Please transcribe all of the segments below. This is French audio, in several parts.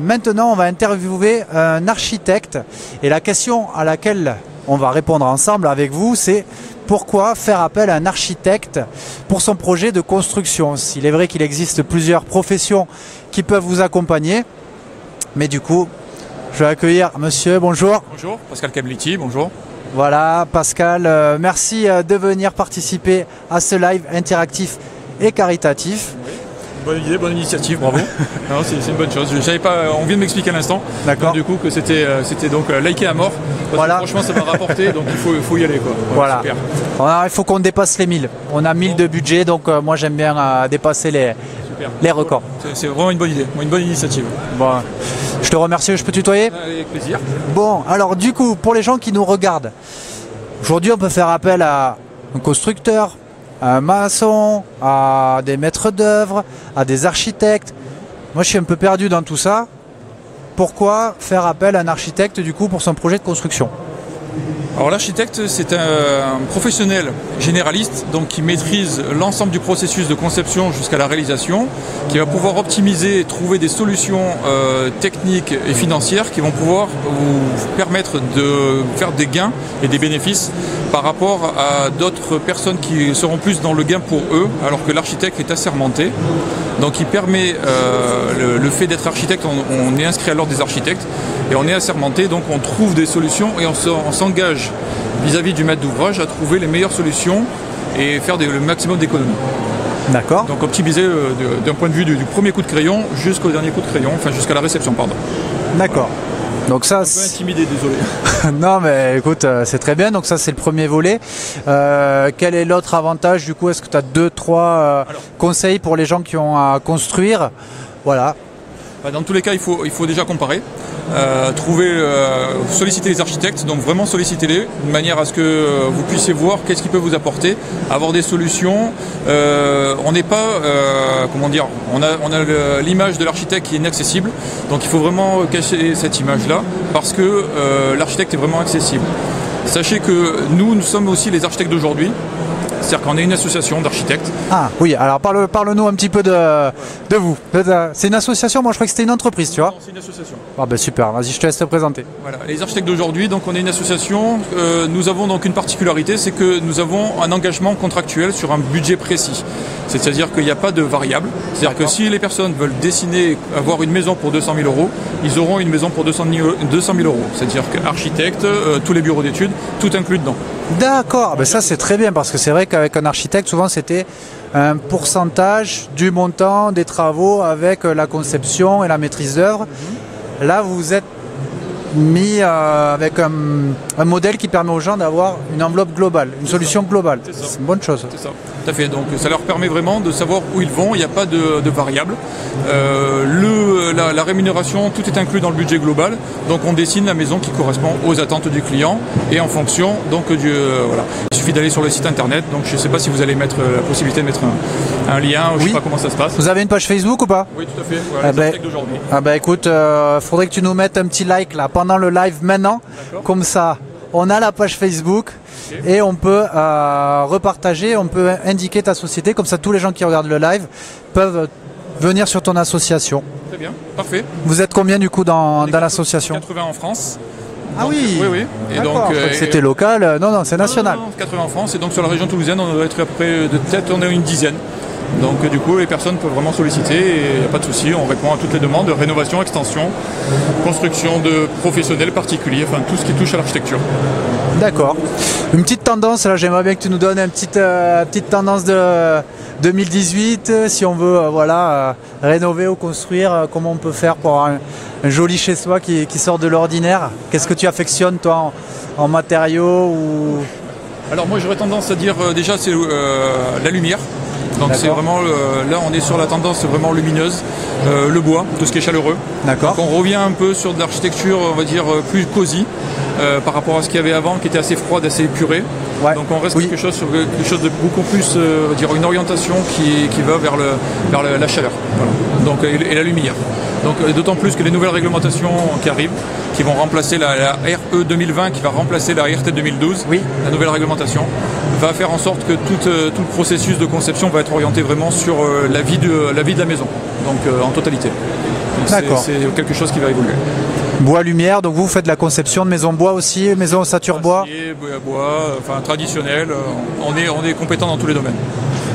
maintenant, on va interviewer un architecte. Et la question à laquelle on va répondre ensemble avec vous, c'est pourquoi faire appel à un architecte pour son projet de construction? Il est vrai qu'il existe plusieurs professions qui peuvent vous accompagner. Mais du coup, je vais accueillir monsieur. Bonjour. Bonjour, Pascal Cabliti, bonjour. Voilà, Pascal, merci de venir participer à ce live interactif et caritatif. Oui. Bonne idée, bonne initiative, bravo. C'est une bonne chose. J'avais pas, on vient de m'expliquer à l'instant. D'accord. Du coup que c'était donc liké à mort. Voilà. Franchement, ça va rapporter, donc il faut y aller, quoi. Voilà. Super. Alors, il faut qu'on dépasse les 1000. On a 1000 de budget, donc moi j'aime bien dépasser les records. C'est vraiment une bonne idée, une bonne initiative. Bon, je te remercie, je peux tutoyer? Avec plaisir. Bon, alors du coup, pour les gens qui nous regardent, aujourd'hui on peut faire appel à un constructeur, à un maçon, à des maîtres d'œuvre, à des architectes. Moi je suis un peu perdu dans tout ça. Pourquoi faire appel à un architecte du coup pour son projet de construction? Alors l'architecte, c'est un professionnel généraliste, donc qui maîtrise l'ensemble du processus de conception jusqu'à la réalisation, qui va pouvoir optimiser et trouver des solutions techniques et financières qui vont pouvoir vous permettre de faire des gains et des bénéfices par rapport à d'autres personnes qui seront plus dans le gain pour eux, alors que l'architecte est assermenté. Donc il permet, le fait d'être architecte, on est inscrit à l'ordre des architectes et on est assermenté, donc on trouve des solutions et on s'engage vis-à-vis du maître d'ouvrage à trouver les meilleures solutions et faire le maximum d'économies. D'accord. Donc optimiser d'un point de vue du premier coup de crayon jusqu'au dernier coup de crayon, enfin jusqu'à la réception, pardon. D'accord. Donc ça, un peu intimidé, désolé. Non mais écoute, c'est très bien, donc ça c'est le premier volet. Quel est l'autre avantage du coup? Est-ce que tu as 2-3 conseils pour les gens qui ont à construire? Voilà. Dans tous les cas, il faut déjà comparer, solliciter les architectes, donc vraiment sollicitez-les, de manière à ce que vous puissiez voir qu'est-ce qu'ils peuvent vous apporter, avoir des solutions. On n'est pas, comment dire, on a l'image de l'architecte qui est inaccessible, donc il faut vraiment cacher cette image-là, parce que l'architecte est vraiment accessible. Sachez que nous sommes aussi les architectes d'aujourd'hui. C'est-à-dire qu'on est une association d'architectes. Ah oui, alors parle-nous un petit peu de vous. C'est une association, moi je crois que c'était une entreprise, tu vois. Non, c'est une association. Ah ben super, vas-y, je te laisse te présenter. Voilà, les architectes d'aujourd'hui, donc on est une association. Nous avons donc une particularité, c'est que nous avons un engagement contractuel sur un budget précis. C'est-à-dire qu'il n'y a pas de variable. C'est-à-dire que si les personnes veulent dessiner, avoir une maison pour 200 000 €, ils auront une maison pour 200 000 €. C'est-à-dire qu'architecte, tous les bureaux d'études, tout inclus dedans. D'accord, ben ça c'est très bien parce que c'est vrai qu'avec un architecte, souvent c'était un pourcentage du montant des travaux avec la conception et la maîtrise d'œuvre. Là, vous êtes mis avec un modèle qui permet aux gens d'avoir une enveloppe globale, une solution globale. C'est une bonne chose. C'est ça, tout à fait. Donc ça leur permet vraiment de savoir où ils vont, il n'y a pas de variable. La rémunération, tout est inclus dans le budget global. Donc on dessine la maison qui correspond aux attentes du client et en fonction donc voilà. Il suffit d'aller sur le site internet. Donc je ne sais pas si vous allez mettre la possibilité de mettre un lien, je ne sais pas comment ça se passe. Vous avez une page Facebook ou pas? Oui, tout à fait. Voilà, les architectes d'aujourd'hui. Ah bah écoute, faudrait que tu nous mettes un petit like là pendant le live maintenant. Comme ça, on a la page Facebook. Okay. Et on peut repartager, on peut indiquer ta société, comme ça tous les gens qui regardent le live peuvent venir sur ton association. Très bien, parfait. Vous êtes combien du coup dans l'association? 80 en France. Ah donc, oui. Oui. Et donc c'était local, non, c'est national. Non, 80 en France, et donc sur la région toulousaine, on doit être à peu près de tête, on est une dizaine. Donc du coup, les personnes peuvent vraiment solliciter et il n'y a pas de souci, on répond à toutes les demandes de rénovation, extension, construction de professionnels particuliers, enfin tout ce qui touche à l'architecture. D'accord. Une petite tendance, là j'aimerais bien que tu nous donnes une petite tendance de 2018, si on veut rénover ou construire, comment on peut faire pour avoir un joli chez soi qui sort de l'ordinaire. Qu'est-ce que tu affectionnes toi en matériaux ou... Alors moi j'aurais tendance à dire déjà c'est la lumière. Donc c'est vraiment, là on est sur la tendance vraiment lumineuse, le bois, tout ce qui est chaleureux. D'accord. Donc on revient un peu sur de l'architecture, on va dire, plus cosy par rapport à ce qu'il y avait avant, qui était assez froide, assez épuré. Ouais. Donc on reste quelque chose de beaucoup plus, dire une orientation qui va vers la chaleur. Voilà. Donc, et la lumière. Donc d'autant plus que les nouvelles réglementations qui arrivent, qui vont remplacer la RE 2020, qui va remplacer la RT 2012, la nouvelle réglementation, va faire en sorte que tout le processus de conception va être orienté vraiment sur la vie de la maison, donc en totalité. D'accord. C'est quelque chose qui va évoluer. Bois lumière, donc vous faites la conception de maisons bois aussi, maisons ossature bois. Acier, bois, enfin traditionnel. On est compétent dans tous les domaines.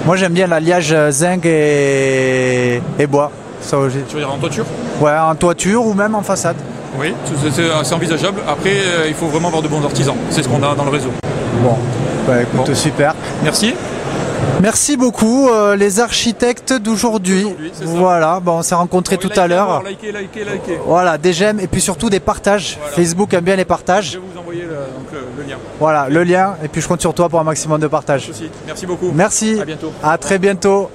Moi j'aime bien l'alliage zinc et bois. Ça, Tu veux dire en toiture? ouais, en toiture ou même en façade. Oui, c'est envisageable. Après, il faut vraiment avoir de bons artisans. C'est ce qu'on a dans le réseau. Bon, bah, écoute, Bon. super. Merci. Merci beaucoup les architectes d'aujourd'hui. C'est ça. Voilà, bon, on s'est rencontrés tout à l'heure. Likez. Voilà, des j'aime et puis surtout des partages. Voilà. Facebook aime bien les Je partages. vais vous envoyer le lien. Voilà, le lien et puis je compte sur toi pour un maximum de partage. Aussi. Merci beaucoup. Merci. À bientôt. À très bientôt.